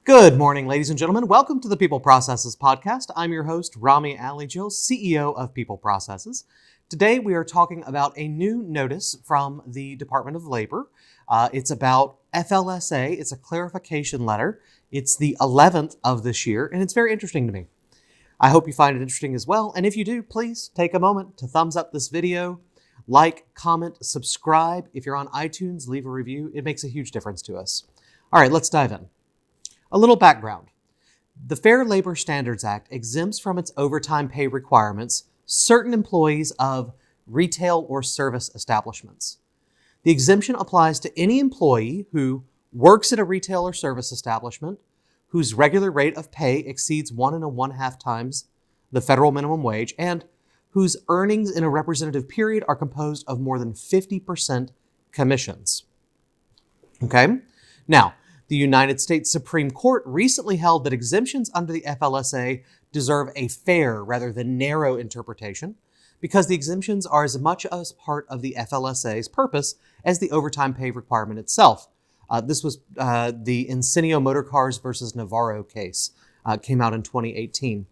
Good morning, ladies and gentlemen. Welcome to the People Processes podcast. I'm your host, Rami Alijil, CEO of People Processes. Today, we are talking about a new notice from the Department of Labor. It's about FLSA. It's a clarification letter. It's the 11th of this year, and it's very interesting to me. I hope you find it interesting as well. And if you do, please take a moment to thumbs up this video, like, comment, subscribe. If you're on iTunes, leave a review. It makes a huge difference to us. All right, let's dive in. A little background. The Fair Labor Standards Act exempts from its overtime pay requirements certain employees of retail or service establishments. The exemption applies to any employee who works at a retail or service establishment whose regular rate of pay exceeds 1.5 times the federal minimum wage and whose earnings in a representative period are composed of more than 50% commissions. Okay? Now, the United States Supreme Court recently held that exemptions under the FLSA deserve a fair rather than narrow interpretation because the exemptions are as much as part of the FLSA's purpose as the overtime pay requirement itself. This was the Incendio Motor Cars versus Navarro case. Came out in 2018.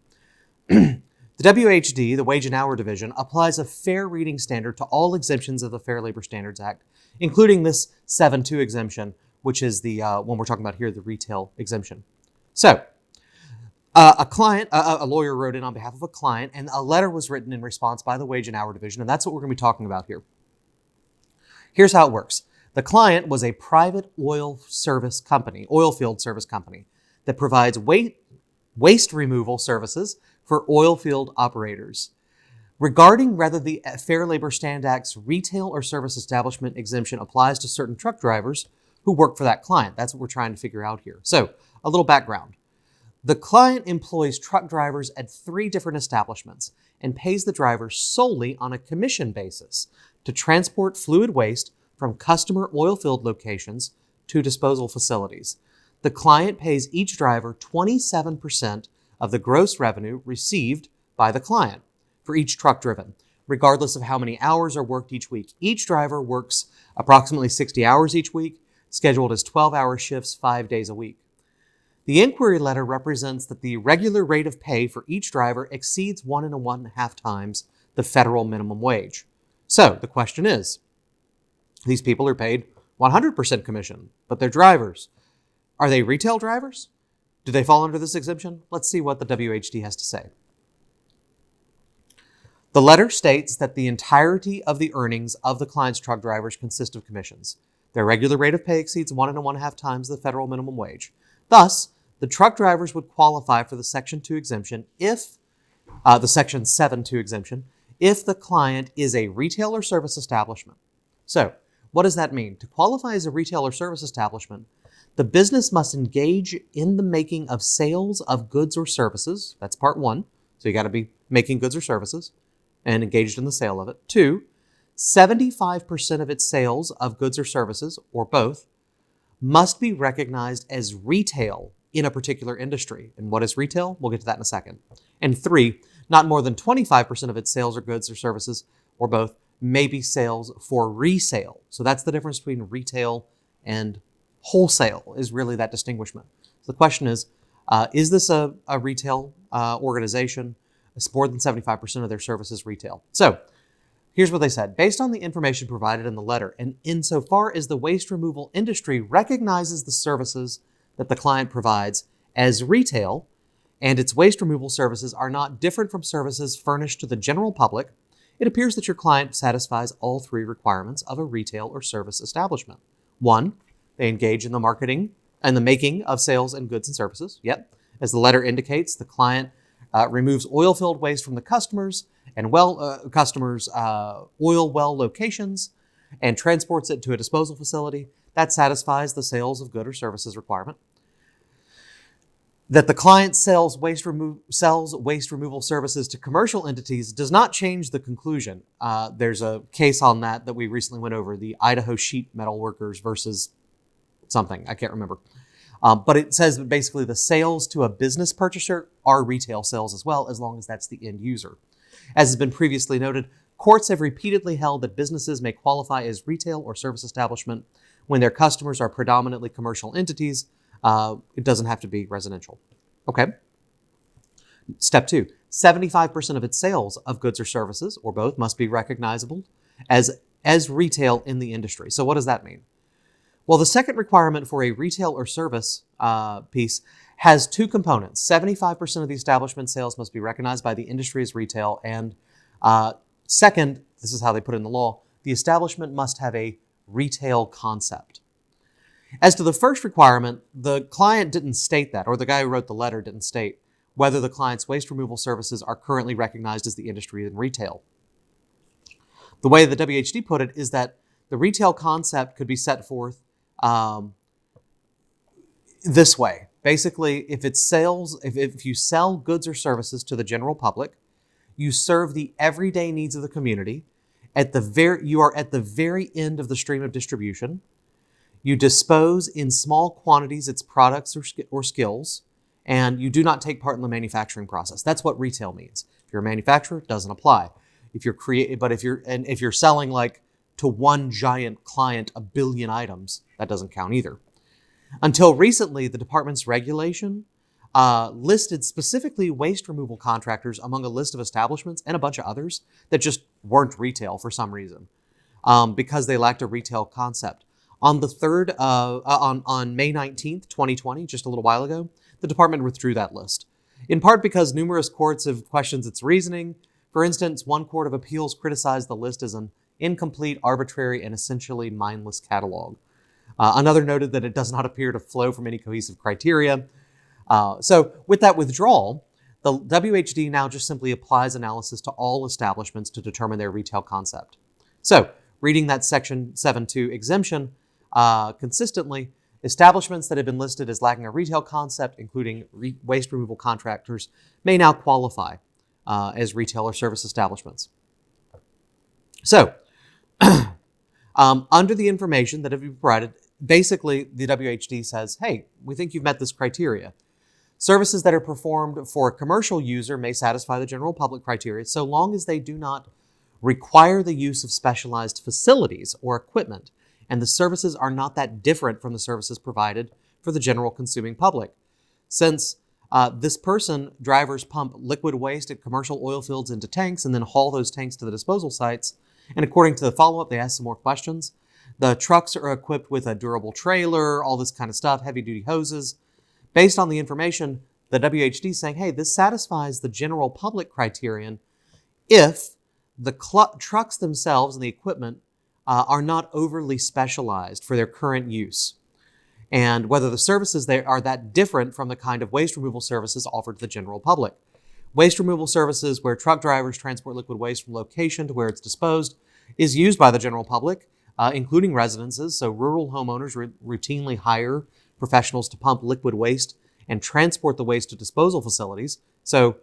The WHD, the Wage and Hour Division, applies a fair reading standard to all exemptions of the Fair Labor Standards Act, including this 7-2 exemption, which is the one we're talking about here, the retail exemption. So a lawyer wrote in on behalf of a client, and a letter was written in response by the Wage and Hour Division, and that's what we're going to be talking about here. Here's how it works. The client was a private oil field service company that provides waste removal services for oil field operators. Regarding whether the Fair Labor Standards Act's retail or service establishment exemption applies to certain truck drivers who work for that client. That's what we're trying to figure out here. So, a little background. The client employs truck drivers at 3 different establishments and pays the drivers solely on a commission basis to transport fluid waste from customer oil field locations to disposal facilities. The client pays each driver 27% of the gross revenue received by the client for each truck driven, regardless of how many hours are worked each week. Each driver works approximately 60 hours each week, scheduled as 12-hour shifts 5 days a week. The inquiry letter represents that the regular rate of pay for each driver exceeds 1.5 times the federal minimum wage. So the question is, these people are paid 100% commission, but they're drivers. Are they retail drivers? Do they fall under this exemption? Let's see what the WHD has to say. The letter states that the entirety of the earnings of the client's truck drivers consist of commissions. Their regular rate of pay exceeds 1.5 times the federal minimum wage. Thus, the truck drivers would qualify for the Section 2 exemption if, the Section 7-2 exemption, if the client is a retail or service establishment. So, what does that mean? To qualify as a retail or service establishment, the business must engage in the making of sales of goods or services. That's part 1. So you got to be making goods or services and engaged in the sale of it. 2, 75% of its sales of goods or services, or both, must be recognized as retail in a particular industry. And what is retail? We'll get to that in a second. And 3, not more than 25% of its sales or goods or services, or both, may be sales for resale. So that's the difference between retail and wholesale, is really that distinguishment. So the question is this a retail organization? It's more than 75% of their services retail. So here's what they said. Based on the information provided in the letter, and insofar as the waste removal industry recognizes the services that the client provides as retail, and its waste removal services are not different from services furnished to the general public, it appears that your client satisfies all 3 requirements of a retail or service establishment. 1, they engage in the marketing and the making of sales and goods and services. Yep. As the letter indicates, the client removes oil field waste from the customers and oil well locations and transports it to a disposal facility. That satisfies the sales of goods or services requirement. That the client sells waste removal services to commercial entities does not change the conclusion. There's a case on that we recently went over, the Idaho sheet metal workers versus something, I can't remember. But it says that basically the sales to a business purchaser are retail sales as well, as long as that's the end user. As has been previously noted, courts have repeatedly held that businesses may qualify as retail or service establishment when their customers are predominantly commercial entities It doesn't have to be residential. Okay. Step 2, 75% of its sales of goods or services, or both, must be recognizable as retail in the industry. So what does that mean? Well, the second requirement for a retail or service piece has two components. 75% of the establishment sales must be recognized by the industry as retail. And second, this is how they put it in the law, the establishment must have a retail concept. As to the first requirement, the client didn't state that, or the guy who wrote the letter didn't state whether the client's waste removal services are currently recognized as the industry in retail. The way the WHD put it is that the retail concept could be set forth this way. Basically, if you sell goods or services to the general public, you serve the everyday needs of the community. You are at the very end of the stream of distribution. You dispose in small quantities its products or skills, and you do not take part in the manufacturing process. That's what retail means. If you're a manufacturer, it doesn't apply. If you're selling like to one giant client 1 billion items, that doesn't count either. Until recently, the department's regulation listed specifically waste removal contractors among a list of establishments and a bunch of others that just weren't retail for some reason, because they lacked a retail concept. On May 19th, 2020, just a little while ago, the department withdrew that list, in part because numerous courts have questioned its reasoning. For instance, one court of appeals criticized the list as an incomplete, arbitrary, and essentially mindless catalog. Another noted that it does not appear to flow from any cohesive criteria. So with that withdrawal, the WHD now just simply applies analysis to all establishments to determine their retail concept. So reading that Section 7.2 exemption consistently, establishments that have been listed as lacking a retail concept, including waste removal contractors, may now qualify as retail or service establishments. So, under the information that have been provided, basically the WHD says, hey, we think you've met this criteria. Services that are performed for a commercial user may satisfy the general public criteria so long as they do not require the use of specialized facilities or equipment, and the services are not that different from the services provided for the general consuming public. Since this drivers pump liquid waste at commercial oil fields into tanks and then haul those tanks to the disposal sites, and according to the follow-up, they ask some more questions. The trucks are equipped with a durable trailer, all this kind of stuff, heavy-duty hoses. Based on the information, the WHD is saying, hey, this satisfies the general public criterion if the trucks themselves and the equipment are not overly specialized for their current use, and whether the services there are that different from the kind of waste removal services offered to the general public. Waste removal services where truck drivers transport liquid waste from location to where it's disposed is used by the general public, including residences. So rural homeowners routinely hire professionals to pump liquid waste and transport the waste to disposal facilities. So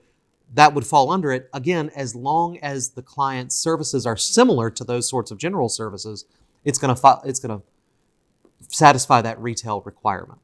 that would fall under it. Again, as long as the client's services are similar to those sorts of general services, it's going to satisfy that retail requirement.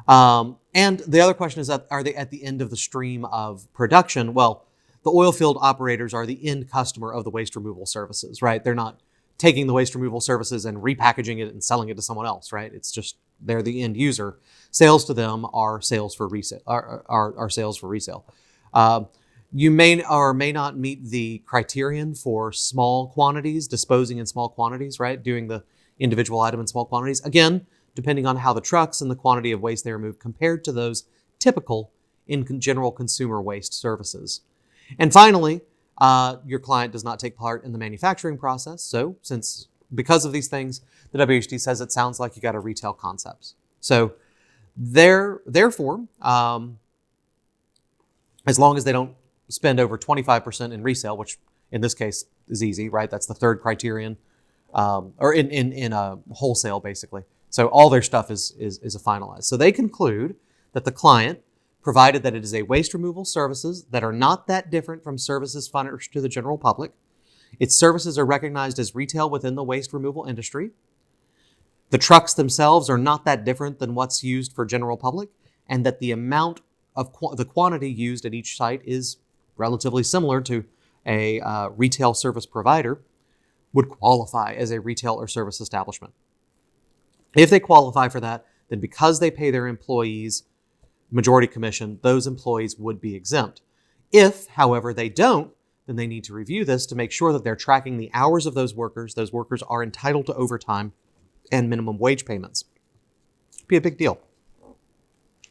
And the other question is, are they at the end of the stream of production? Well, the oil field operators are the end customer of the waste removal services, right? They're not taking the waste removal services and repackaging it and selling it to someone else, right? It's just they're the end user. Sales to them are sales for resale. Are sales for resale. You may or may not meet the criterion for small quantities, disposing in small quantities, right? Doing the individual item in small quantities. Again, depending on how the trucks and the quantity of waste they remove compared to those typical in general consumer waste services. And finally, your client does not take part in the manufacturing process. So because of these things, the WHD says it sounds like you got a retail concept. So therefore, as long as they don't spend over 25% in resale, which in this case is easy, right? That's the third criterion, or in a wholesale, basically. So all their stuff is a finalized. So they conclude that the client, provided that it is a waste removal services that are not that different from services furnished to the general public, its services are recognized as retail within the waste removal industry, the trucks themselves are not that different than what's used for general public, and that the amount of the quantity used at each site is relatively similar to a retail service provider, would qualify as a retail or service establishment. If they qualify for that, then because they pay their employees majority commission, those employees would be exempt. If, however, they don't, then they need to review this to make sure that they're tracking the hours of those workers. Those workers are entitled to overtime and minimum wage payments. It'd be a big deal.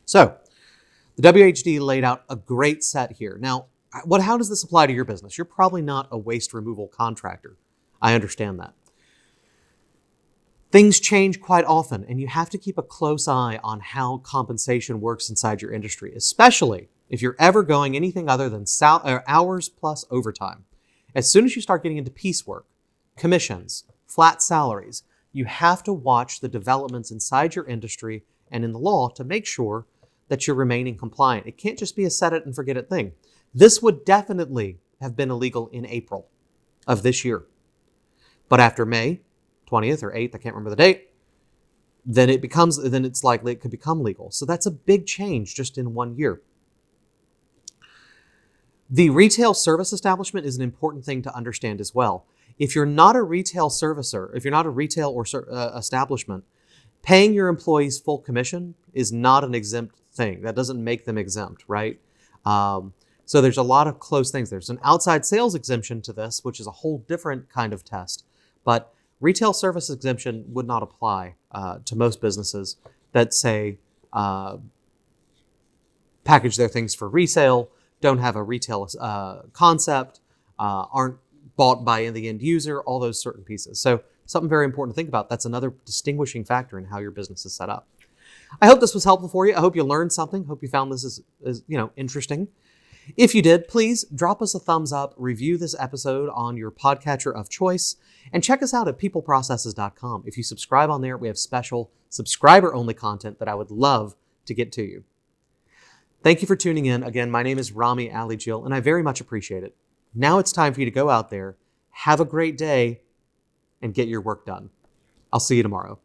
So, the WHD laid out a great set here. Now, how does this apply to your business? You're probably not a waste removal contractor. I understand that. Things change quite often, and you have to keep a close eye on how compensation works inside your industry, especially if you're ever going anything other than hours plus overtime. As soon as you start getting into piecework, commissions, flat salaries, you have to watch the developments inside your industry and in the law to make sure that you're remaining compliant. It can't just be a set it and forget it thing. This would definitely have been illegal in April of this year. But after May 20th or 8th, I can't remember the date, then it's likely it could become legal. So that's a big change just in 1 year. The retail service establishment is an important thing to understand as well. If you're not a retail servicer, if you're not a retail or establishment, paying your employees full commission is not an exempt thing. That doesn't make them exempt, right? So there's a lot of close things. There's an outside sales exemption to this, which is a whole different kind of test. But retail service exemption would not apply to most businesses that say package their things for resale, don't have a retail concept, aren't bought by the end user, all those certain pieces. So something very important to think about. That's another distinguishing factor in how your business is set up. I hope this was helpful for you. I hope you learned something. Hope you found this as interesting. If you did, please drop us a thumbs up, review this episode on your podcatcher of choice, and check us out at peopleprocesses.com. If you subscribe on there, we have special subscriber-only content that I would love to get to you. Thank you for tuning in. Again, my name is Rami Ali-Jill, and I very much appreciate it. Now it's time for you to go out there, have a great day, and get your work done. I'll see you tomorrow.